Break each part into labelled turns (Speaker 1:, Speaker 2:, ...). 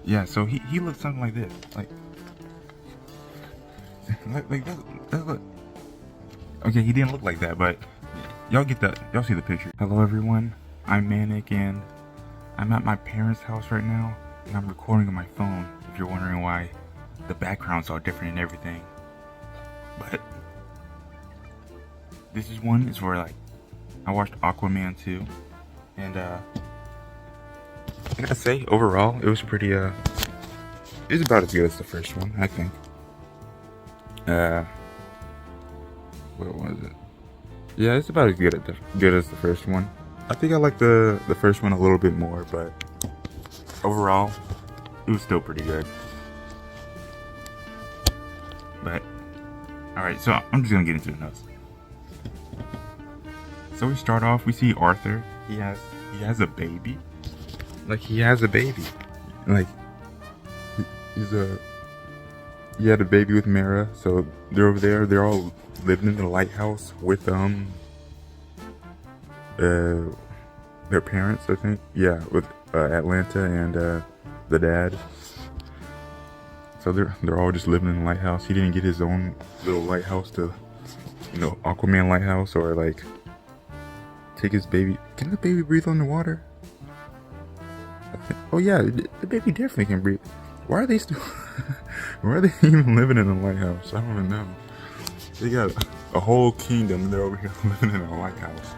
Speaker 1: Yeah, so he looks something like this, like that look. Okay, he didn't look like that, but y'all get that. Y'all see the picture. Hello everyone, I'm Manic and I'm at my parents' house right now, and I'm recording on my phone. If you're wondering why the background's all different and everything, but this is one is where like I watched Aquaman 2, and I gotta say overall it was pretty it was about as good as the first one, I think. What was it? Yeah, it's about as good as the first one. I think I like the first one a little bit more, but overall, it was still pretty good. But alright, so I'm just gonna get into the notes. So we start off, we see Arthur. He has a baby. Like he has a baby. Like he had a baby with Mara, so they're over there. They're all living in the lighthouse with their parents, I think. Yeah, with Atlanta and the dad. So they're all just living in the lighthouse. He didn't get his own little lighthouse to, Aquaman lighthouse, or like take his baby. Can the baby breathe underwater? Oh yeah, the baby definitely can breathe. Why are they still? Why are they even living in a lighthouse? I don't even know. They got a whole kingdom and they're over here living in a lighthouse.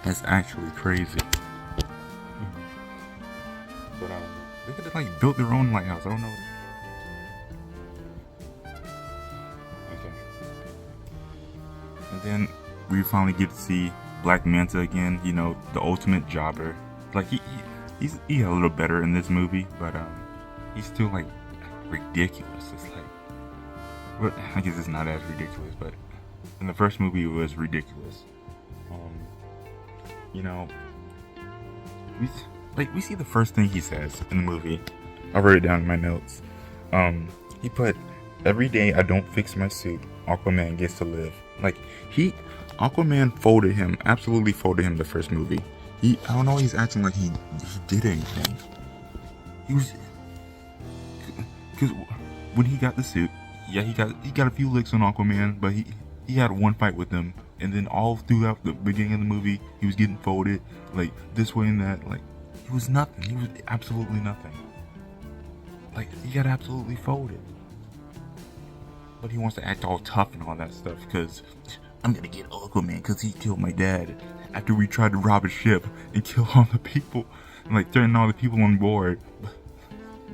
Speaker 1: That's actually crazy. But they could have like built their own lighthouse. I don't know. Okay. And then we finally get to see Black Manta again. You know, the ultimate jobber. Like he's a little better in this movie, but he's still like ridiculous. It's like, well, I guess it's not as ridiculous, but in the first movie it was ridiculous. We see the first thing he says in the movie. I wrote it down in my notes. He put, "Every day I don't fix my suit, Aquaman gets to live." Like Aquaman folded him, absolutely folded him the first movie. I don't know, he's acting like he did anything. Because when he got the suit, yeah, he got a few licks on Aquaman, but he had one fight with him, and then all throughout the beginning of the movie, he was getting folded, like this way and that. Like he was nothing. He was absolutely nothing. Like he got absolutely folded, but he wants to act all tough and all that stuff because I'm gonna get Aquaman because he killed my dad after we tried to rob a ship and kill all the people and like threaten all the people on board.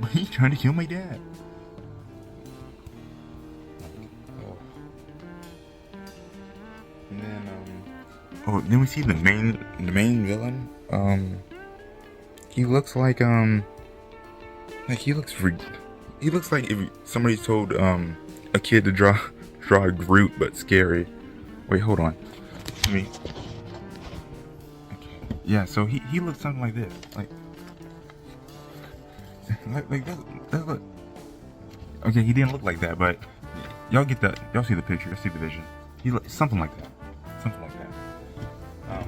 Speaker 1: But he's trying to kill my dad. And then we see the main villain. He looks like he looks like if somebody told a kid to draw a Groot but scary. Wait, hold on. Okay. Yeah, so he looks something like this, like that look. Okay, he didn't look like that, but y'all get that. Y'all see the picture. Y'all see the vision. He looks something like that. Something like that.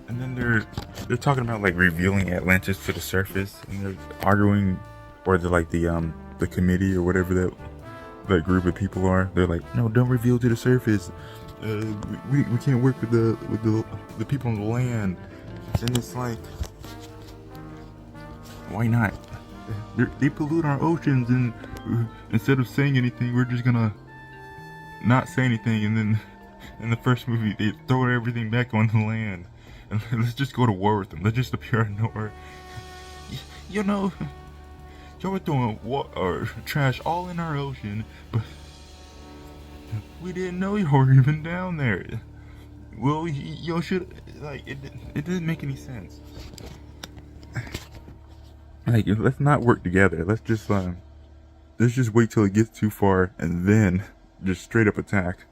Speaker 1: And then they're talking about like revealing Atlantis to the surface, and they're arguing, or the committee or whatever that group of people are. They're like, no, don't reveal to the surface. We can't work with the people on the land. And it's like, why not? They pollute our oceans, and instead of saying anything, we're just gonna not say anything. And then in the first movie, they throw everything back on the land, and let's just go to war with them. Let's just appear out of nowhere. Y'all were throwing trash all in our ocean, but we didn't know you were even down there. Well, y'all should, like, it didn't make any sense. Like, let's not work together. Let's just wait till it gets too far and then just straight up attack.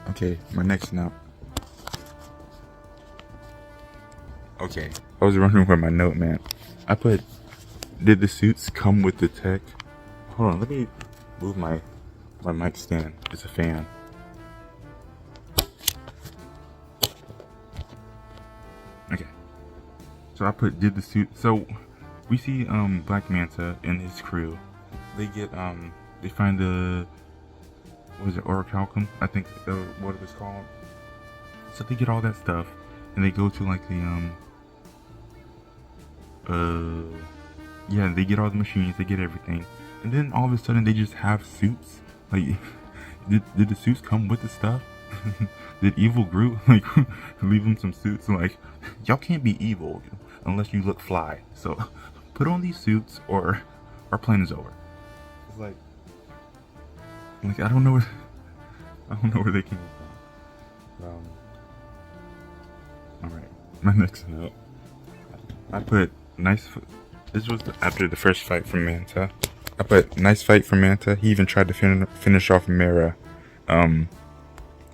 Speaker 1: Okay, my next note. Okay, I was running with my note, man. I put, did the suits come with the tech? Hold on, let me move my My mic stand is a fan. Okay. So I did the suit. So we see Black Manta and his crew. They get they find the, what is it, orichalcum? I think what it was called. So they get all that stuff, and they go to like the yeah, they get all the machines, they get everything, and then all of a sudden they just have suits. Like, did the suits come with the stuff? Did evil Groot like leave them some suits? Like, y'all can't be evil unless you look fly. So put on these suits or our plan is over. It's like I don't know where they came from. All right, my next note. I put this was after the first fight from Manta. I put nice fight from Manta. He even tried to finish off Mera.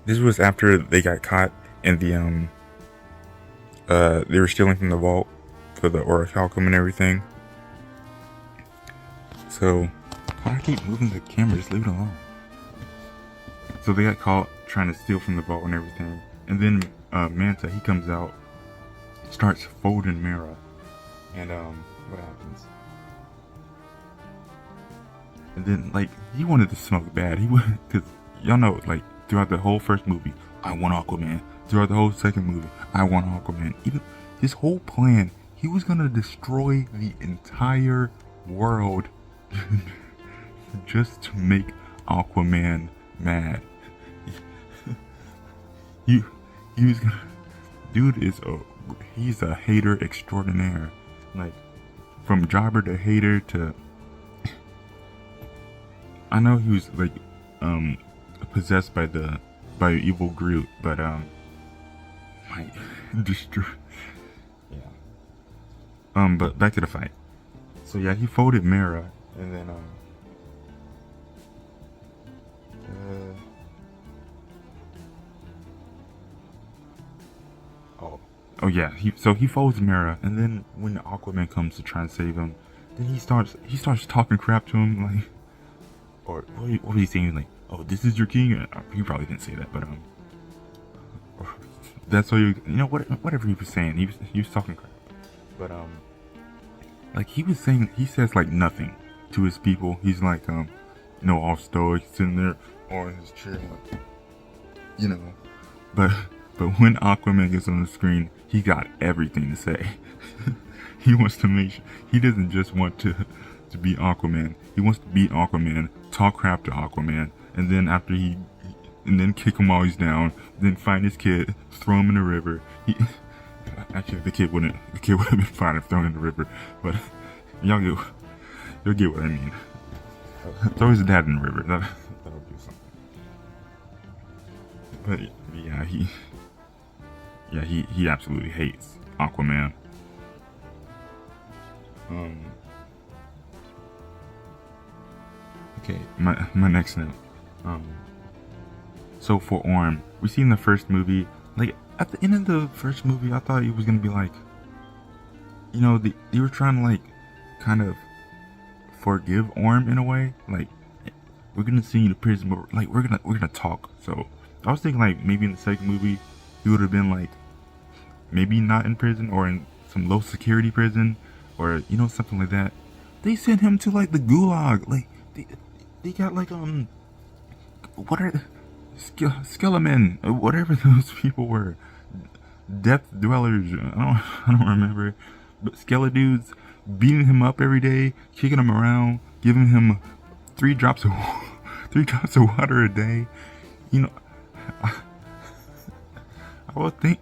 Speaker 1: This was after they got caught in the they were stealing from the vault for the orichalcum and everything. So I keep moving the camera, just leave it alone. So they got caught trying to steal from the vault and everything. And then Manta, he comes out, starts folding Mera. And what happens? And then, like, he wanted to smoke bad. He wanted, because y'all know, like, throughout the whole first movie, I want Aquaman. Throughout the whole second movie, I want Aquaman. Even his whole plan, he was gonna destroy the entire world just to make Aquaman mad. He was gonna. Dude he's a hater extraordinaire. Like, from jobber to hater to. I know he was like possessed by evil Groot, but might destroy. Yeah. But back to the fight. So yeah, he folded Mera, and then oh yeah, he folds Mera, and then when the Aquaman comes to try and save him, then he starts talking crap to him, like, or what was he saying, like, oh, this is your king? He probably didn't say that, but that's what whatever he was saying, he was talking crap, but like he says like nothing to his people. He's like all stoic, sitting there on his chair, like, but when Aquaman gets on the screen, he got everything to say. He wants to make sure he doesn't just want to be Aquaman. He wants to beat Aquaman, talk crap to Aquaman, and then after and then kick him while he's down, then find his kid, throw him in the river. Actually, the kid would have been fine if thrown in the river, but you'll get what I mean. Throw his dad in the river. That'll do something. But yeah, he absolutely hates Aquaman. Okay, my next note. So for Orm, we see in the first movie, like at the end of the first movie, I thought it was gonna be like, they were trying to like kind of forgive Orm in a way. Like, we're gonna send you to prison, but like we're gonna talk. So I was thinking like maybe in the second movie he would have been like maybe not in prison or in some low security prison or something like that. They sent him to like the gulag. Like they got like what are Skelemen, whatever those people were, death dwellers. I don't remember, but Skeledudes beating him up every day, kicking him around, giving him 3 drops of water a day.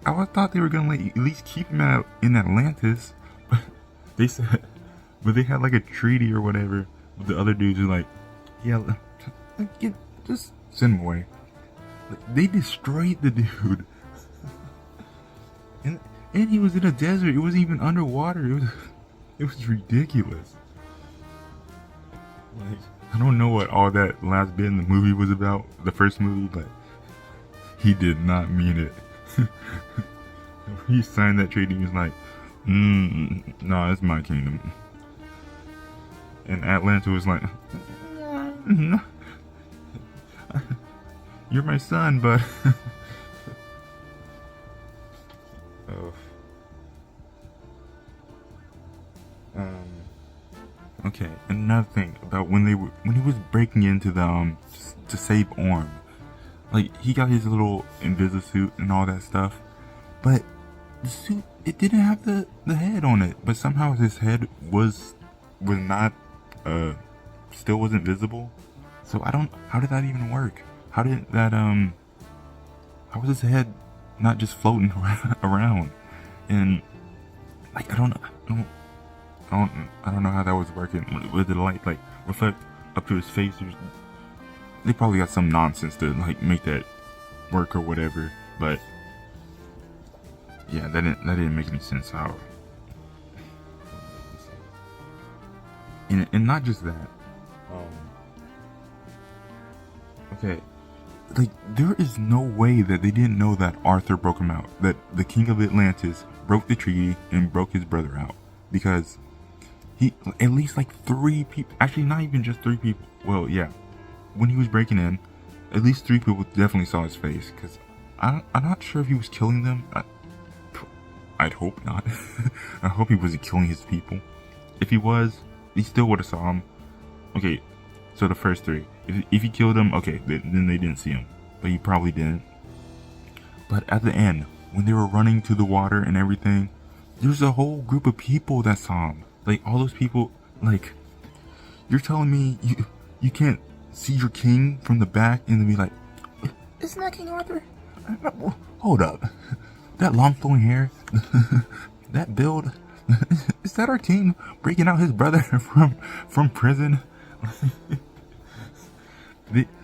Speaker 1: I thought they were gonna like at least keep him out in Atlantis, but they had like a treaty or whatever. But the other dudes are like, yeah, just send him away. Like, they destroyed the dude, and he was in a desert. It wasn't even underwater. It was ridiculous. Like, I don't know what all that last bit in the movie was about, the first movie, but he did not mean it. He signed that treaty. He was like, no, it's my kingdom. And Atlanta was like, no. You're my son, but oh. Um. Okay. Another thing about when he was breaking into the to save Orm, like he got his little invisible suit and all that stuff, but the suit, it didn't have the head on it, but somehow his head was not still wasn't visible. So I don't, how did that even work? How did that how was his head not just floating around? And like I don't know how that was working. With the light like reflect up to his face, they probably got some nonsense to like make that work or whatever, but yeah, that didn't make any sense how. And not just that. Okay, like there is no way that they didn't know that Arthur broke him out. That the King of Atlantis broke the treaty and broke his brother out, because he at least like 3 people. Actually, not even just 3 people. Well, yeah, when he was breaking in, at least 3 people definitely saw his face. Because I'm not sure if he was killing them. I'd hope not. I hope he wasn't killing his people. If he was, he still would have saw him. Okay, so the first 3. If he killed them, okay, then they didn't see him. But he probably didn't. But at the end, when they were running to the water and everything, there's a whole group of people that saw him. Like, all those people, like, you're telling me you can't see your king from the back and then be like, isn't that King Arthur? Hold up. That long flowing hair, that build, is that our king breaking out his brother from prison?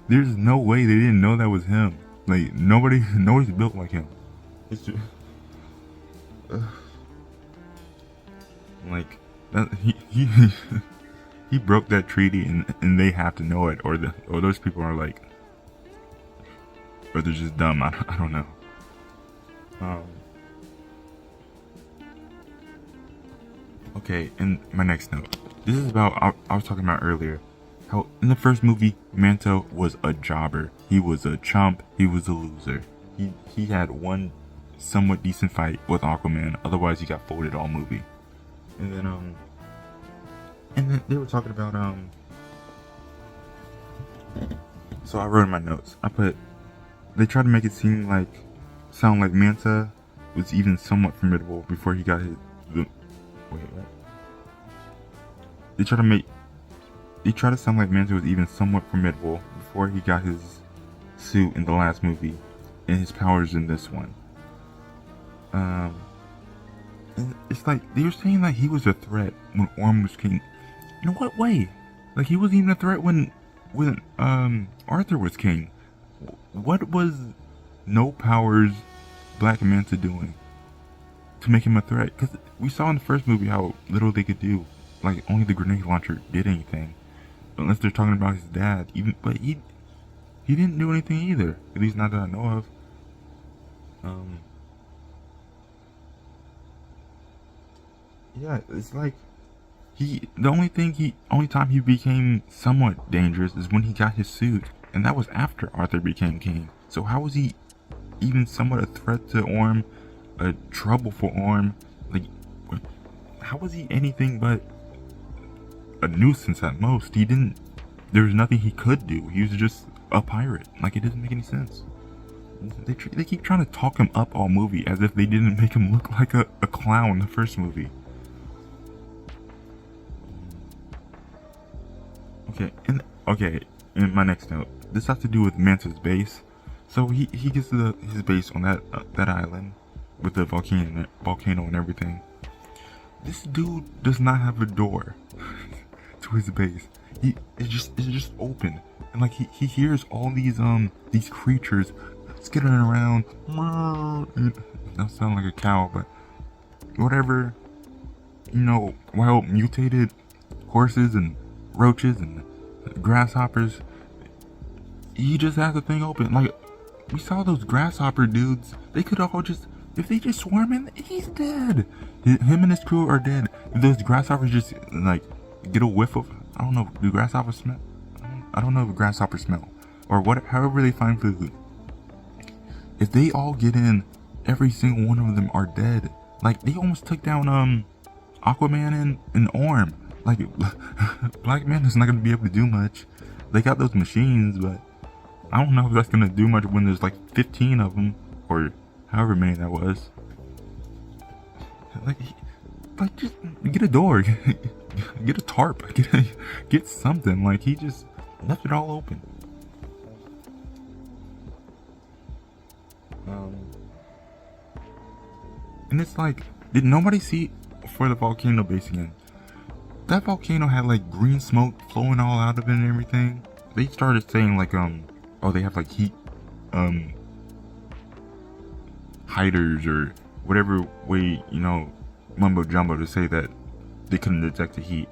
Speaker 1: There's no way they didn't know that was him. Like nobody's built like him. It's just, like that, he broke that treaty and they have to know it, or those people are like, or they're just dumb. I don't know. Okay, and my next note. This is about I was talking about earlier. How in the first movie, Manta was a jobber. He was a chump. He was a loser. He had one somewhat decent fight with Aquaman. Otherwise, he got folded all movie. And then they were talking about So I wrote in my notes. They tried to make it sound like Manta was even somewhat formidable before he got wait, what? They try to sound like Manta was even somewhat formidable before he got his suit in the last movie and his powers in this one. And it's like they were saying that he was a threat when Orm was king. In what way? Like he wasn't even a threat when Arthur was king. What was no powers Black Manta doing to make him a threat? Because we saw in the first movie how little they could do. Like only the grenade launcher did anything. Unless they're talking about his dad. But he didn't do anything either. At least not that I know of. Yeah, it's like the only time he became somewhat dangerous is when he got his suit, and that was after Arthur became king. So how was he even somewhat a threat to Orm, a trouble for Orm? Like, how was he anything but a nuisance at most? There was nothing he could do. He was just a pirate. Like, it doesn't make any sense. They keep trying to talk him up all movie as if they didn't make him look like a clown in the first movie. Okay, in my next note, this has to do with Manta's base. So he gets his base on that island with the volcano and everything. This dude does not have a door to his base. It's just open, and like he hears all these creatures skittering around. That sound like a cow, but whatever. Wild mutated horses and roaches and grasshoppers. He just has the thing open. Like we saw those grasshopper dudes. They could all just, if they just swarm in, he's dead. Him and his crew are dead. If those grasshoppers just like get a whiff of, I don't know, do grasshoppers smell? I don't know if grasshoppers smell, or what, however they find food. If they all get in, every single one of them are dead. Like, they almost took down Aquaman and Orm. Like, Black Manta's not gonna be able to do much. They got those machines, but I don't know if that's gonna do much when there's like 15 of them, or however many that was. Like just get a door, get a tarp, get something. Like, he just left it all open. And it's like, did nobody see for the volcano base again? That volcano had like green smoke flowing all out of it and everything. They started saying like, oh, they have like heat, hiders or whatever way, mumbo jumbo to say that they couldn't detect the heat.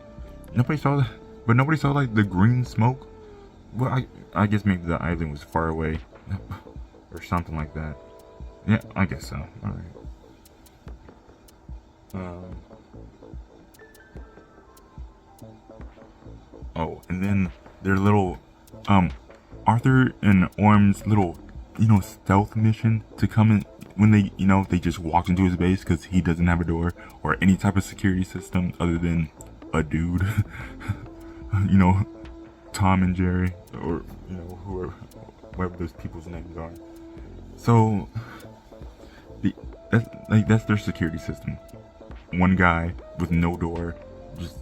Speaker 1: Nobody saw that, but nobody saw like the green smoke. Well, I guess maybe the island was far away or something like that. Yeah, I guess so. All right. Oh, and then their little, Arthur and Orm's little, stealth mission to come in when they, they just walked into his base because he doesn't have a door or any type of security system other than a dude. Tom and Jerry, or, whoever those people's names are. So, that's their security system. One guy with no door, just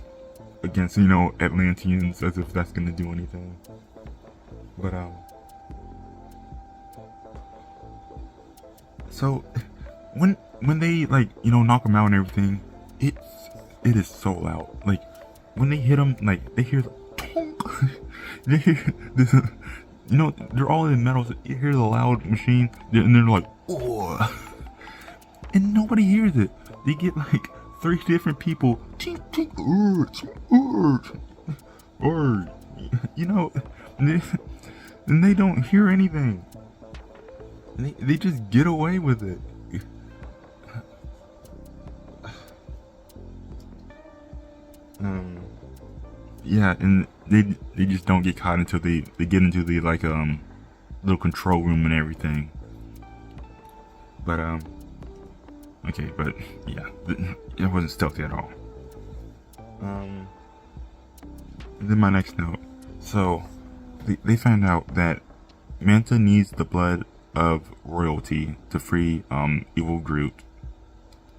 Speaker 1: against, Atlanteans, as if that's gonna do anything. But, so, when they, knock him out and everything, it is so loud. Like, when they hit him, like, they hear the tonk. They hear this, they're all in metal, so you hear the loud machine, and they're like, oh. And nobody hears it. They get, like, 3 different people, or, and they don't hear anything. And they just get away with it. Yeah, and they just don't get caught until they get into the, like, little control room and everything. But, okay, but, yeah, it wasn't stealthy at all. And then my next note. So, they found out that Manta needs the blood of royalty to free, evil Groot.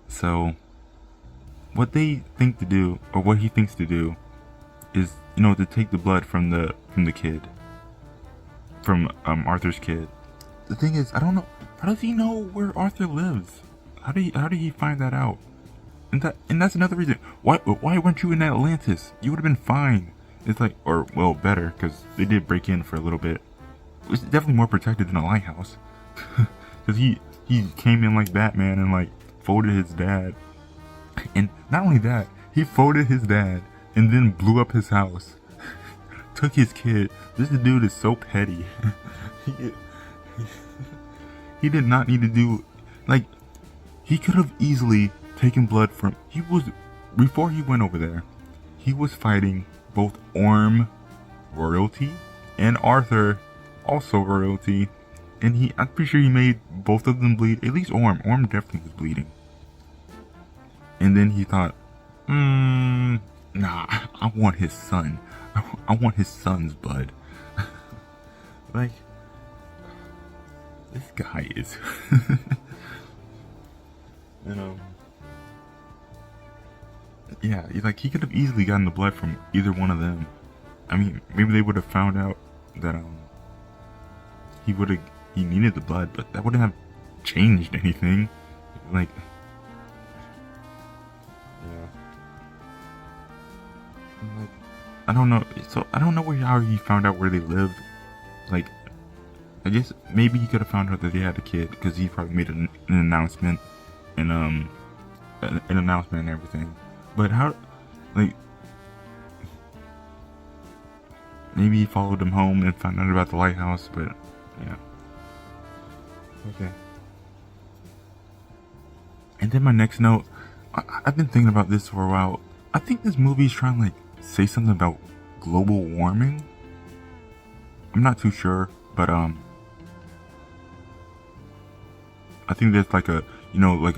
Speaker 1: So, what they think to do, or what he thinks to do, is, to take the blood from the kid. From, Arthur's kid. The thing is, I don't know, how does he know where Arthur lives? How did he find that out? And that's another reason. Why weren't you in Atlantis? You would have been fine. It's like, or, well, better, because they did break in for a little bit. It was definitely more protected than a lighthouse. Because he came in like Batman and, like, folded his dad. And not only that, he folded his dad and then blew up his house. Took his kid. This dude is so petty. He did not need to do, like, he could have easily taken blood from, before he went over there, he was fighting both Orm, royalty, and Arthur, also royalty, and I'm pretty sure he made both of them bleed, at least Orm definitely was bleeding. And then he thought, nah, I want his son. I want his son's blood. Like, this guy is, yeah, like, he could have easily gotten the blood from either one of them. I mean, maybe they would have found out that, he needed the blood, but that wouldn't have changed anything. Like, yeah. Like, I don't know. So, I don't know how he found out where they lived. Like, I guess maybe he could have found out that they had a kid, because he probably made an announcement, and, an announcement and everything. But how, like, maybe he followed him home and found out about the lighthouse, but, yeah. Okay. And then my next note, I've been thinking about this for a while. I think this movie is trying to, like, say something about global warming. I'm not too sure, But I think there's like a, you know, like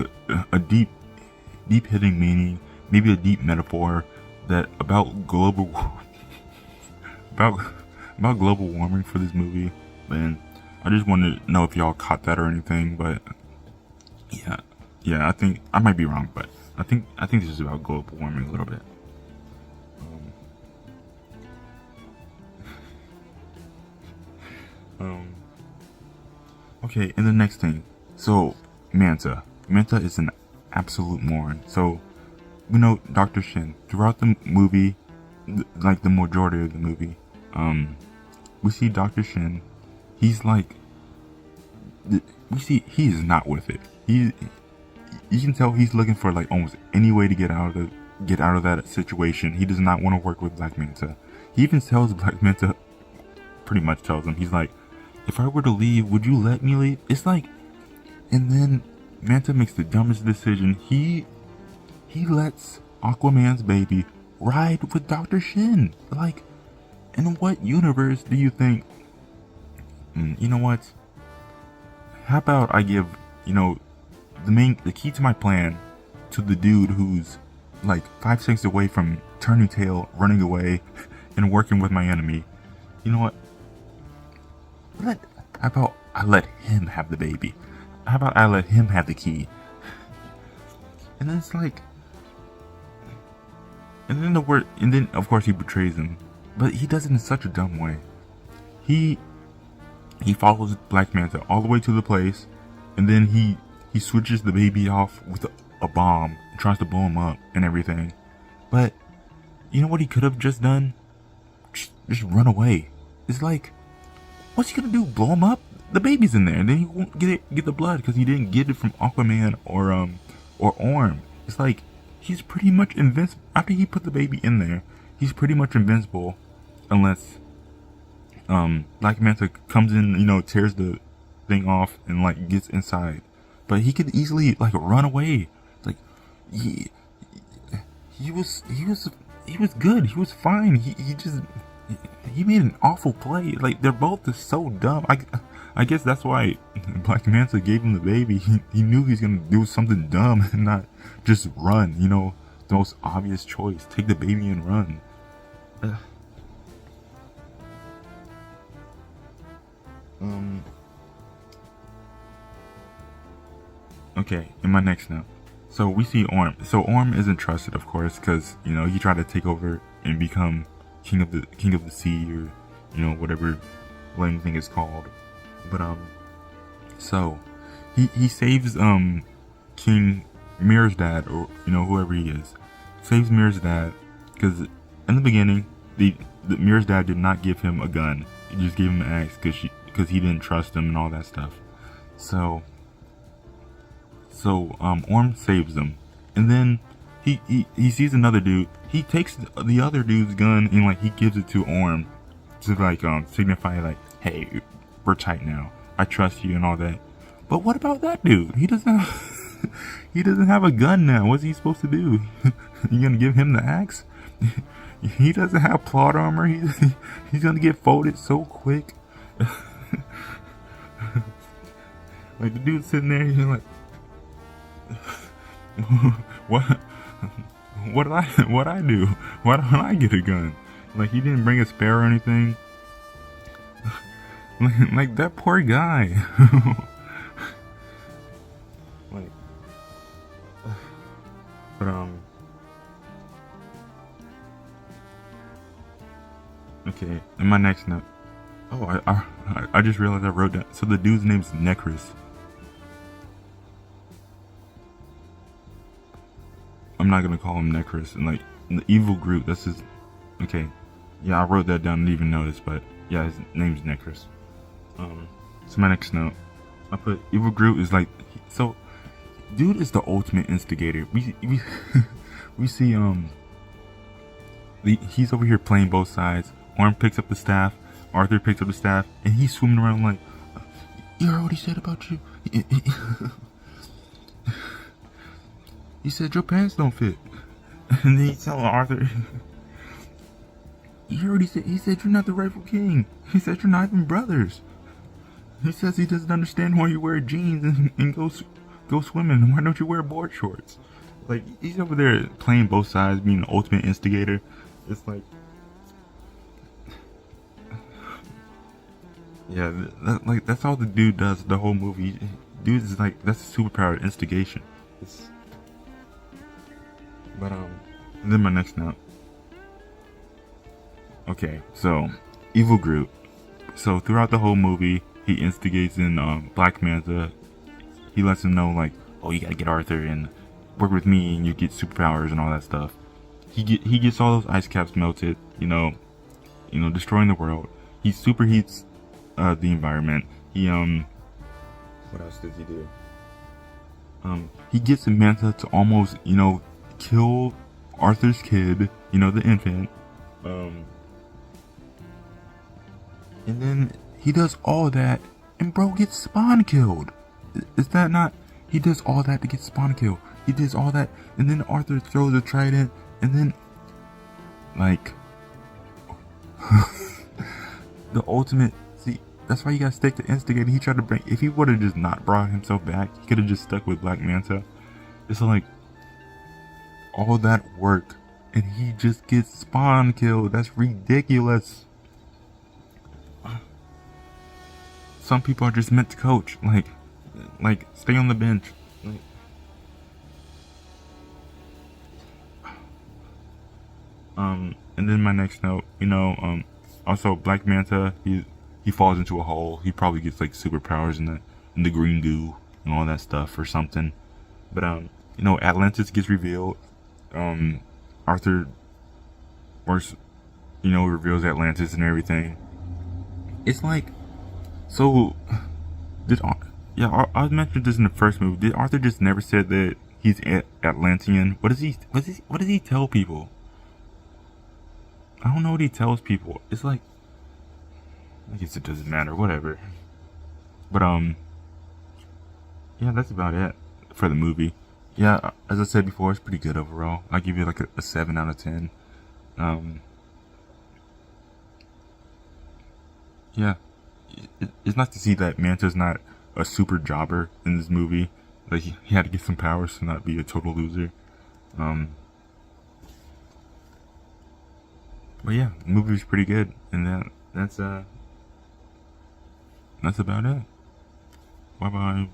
Speaker 1: a deep hitting meaning, maybe a deep metaphor that about global about global warming for this movie. And I just wanted to know if y'all caught that or anything. But yeah, I think I might be wrong, but I think this is about global warming a little bit. Okay, and the next thing. So, Manta is an absolute moron. So, we know Dr. Shin. Throughout the movie, like the majority of the movie, we see Dr. Shin. He's like, we see he is not with it. You can tell he's looking for like almost any way to get out of that situation. He does not want to work with Black Manta. He even tells Black Manta, pretty much tells him, he's like, if I were to leave, would you let me leave? It's like, and then Manta makes the dumbest decision. He lets Aquaman's baby ride with Dr. Shin. Like, in what universe do you think? You know what? How about I give, you know, the key to my plan to the dude who's like 5 seconds away from turning tail, running away, and working with my enemy. You know what? How about I let him have the baby? How about I let him have the key? And then it's like, and then of course he betrays him, but he does it in such a dumb way. He follows Black Manta all the way to the place, and then he switches the baby off with a bomb and tries to blow him up and everything. But you know what he could have just done? Just run away. It's like, what's he gonna do? Blow him up? The baby's in there, and then he won't get the blood because he didn't get it from Aquaman or Orm. It's like he's pretty much invincible after he put the baby in there. He's pretty much invincible unless Black Manta comes in, you know, tears the thing off and like gets inside. But he could easily like run away. Like he was good. He was fine. He made an awful play. Like, they're both just so dumb. I guess that's why Black Manta gave him the baby. He knew he's gonna do something dumb and not just run. You know, the most obvious choice: take the baby and run. Okay, in my next note. So we see Orm. So Orm isn't trusted, of course, because, you know, he tried to take over and become king of the sea, or, you know, whatever lame thing is called. But so he saves King Mirror's dad, or, you know, whoever he is, saves Mirror's dad, because in the beginning the Mirror's dad did not give him a gun. He just gave him an axe because he didn't trust him and all that stuff. So Orm saves him, and then he sees another dude. He takes the other dude's gun and like he gives it to Orm to like signify like, hey, we're tight now. I trust you and all that. But what about that dude? He doesn't have a gun now. What's he supposed to do? You gonna give him the axe? He doesn't have plot armor. He's gonna get folded so quick. Like, the dude's sitting there, he's like, what I do? Why don't I get a gun? Like, he didn't bring a spare or anything. Like that poor guy. Like, but okay. In my next note, I just realized I wrote that. So the dude's name's Necris. I'm not gonna call him Necris. And like, the evil Groot, that's his. Okay, yeah, I wrote that down. Didn't even notice, but yeah, his name's Necris. So my next note, I put evil Groot is like, so dude is the ultimate instigator. We see he's over here playing both sides. Orm picks up the staff, Arthur picks up the staff, and he's swimming around like, you heard what he said about you? He said your pants don't fit. And then he's telling Arthur, you heard what he said? He said you're not the rightful king. He said you're not even brothers. He says he doesn't understand why you wear jeans and go swimming. Why don't you wear board shorts? Like, he's over there playing both sides, being the ultimate instigator. It's like, yeah, that's all the dude does the whole movie. Dude is like, that's a superpower, instigation. It's, but then my next note. Okay, so Evil Groot. So throughout the whole movie, he instigates in Black Manta. He lets him know like, oh, you gotta get Arthur and work with me, and you get superpowers and all that stuff. He gets all those ice caps melted. Destroying the world. He superheats the environment. He what else does he do? He gets Manta to almost kill Arthur's kid. The infant. And then he does all that, and bro gets Spawn killed. Is that not? He does all that to get Spawn killed. He does all that, and then Arthur throws a trident, and then, like, the ultimate. See, that's why you gotta stick to instigating. He tried to bring. If he would have just not brought himself back, he could have just stuck with Black Manta. It's like all that work, and he just gets Spawn killed. That's ridiculous. Some people are just meant to coach, like stay on the bench. And then my next note, also Black Manta, he falls into a hole. He probably gets like superpowers in the green goo and all that stuff or something. But Atlantis gets revealed. Arthur works, reveals Atlantis and everything. It's like, so I mentioned this in the first movie. Did Arthur just never said that he's Atlantean? What does he tell people? I don't know what he tells people. It's like, I guess it doesn't matter, whatever. But yeah, that's about it for the movie. Yeah, as I said before, it's pretty good overall. I give it like a 7 out of 10. Yeah, it's nice to see that Manta's not a super jobber in this movie. Like, he had to get some powers to not be a total loser. But yeah, the movie was pretty good, and that's about it. Bye bye.